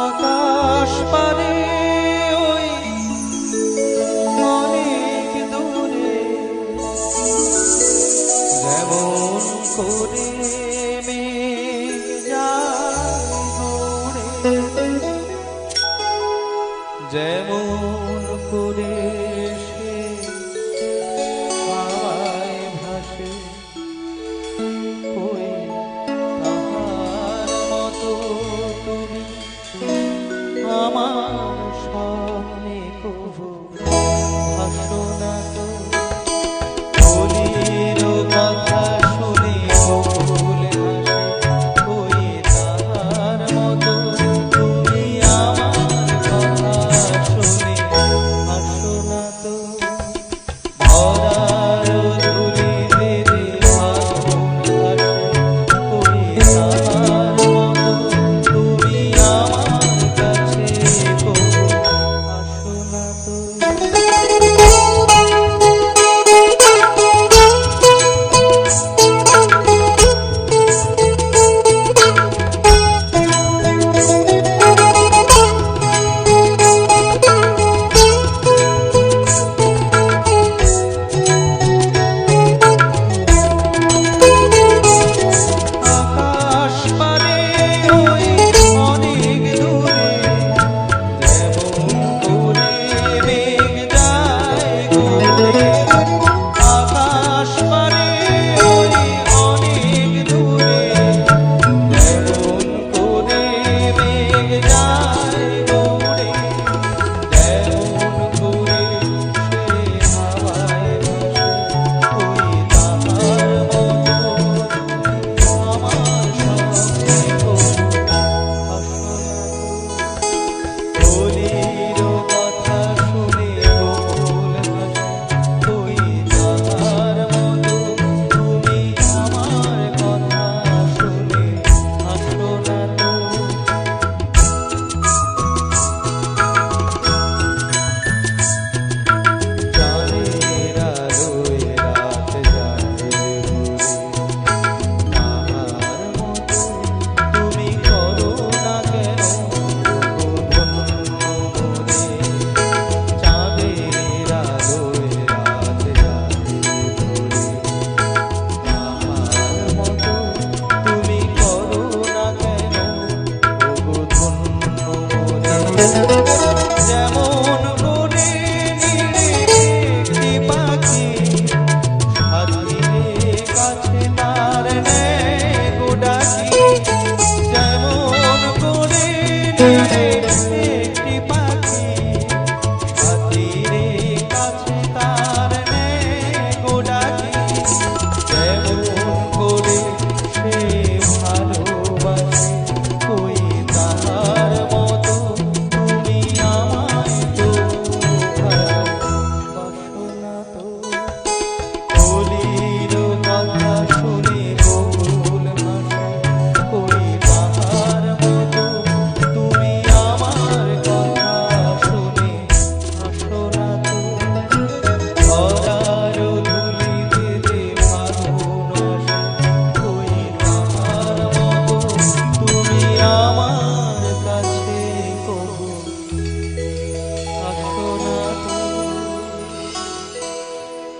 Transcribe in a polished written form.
আকাশ পারে ওই অনেক দূরে, যেমন করে মেঘ যায় ঘুরে, যেমন করে সে হাওয়ায় ভাসে, ওই তাহার মতো তুমি আমার সামনে কবু ভাসো না তো। বলির কথা শুনে বকুল হাসে, ওই তাহার মতো তুমি আমার কথা শুনে ভাসো না তো। ভরার ধুলিতে যে ফাগুন হাসে, ওই তাহার মতো তুমি আমার কাছে কবু আসো না তো। আকাশ পারে ওই অনেক দূরে, যেমন করে মেঘ যায় ঘুরে, আকাশ পারে ওই অনেক দূরে, যেমন করে মেঘ যায় ঘুরে, যেমন করে সে হাওয়ায় ভাসে, ওই তাহার মতো আমার সঙ্গে কবু ভাসো না তো। বলির কথা শুনে বকুল হাসে, ওই তাহার মতো তুমি আমার কথা শুনে ভাসো না তো। চাঁদের আলোয় রাত যায় ঘুরে, তাহার মতো তুমি করো না কেন ধন্য মনে। চাঁদের আলোয় রাত যায় ঘুরে, তাহার মতো তুমি করো না কেন ধন্য মনে।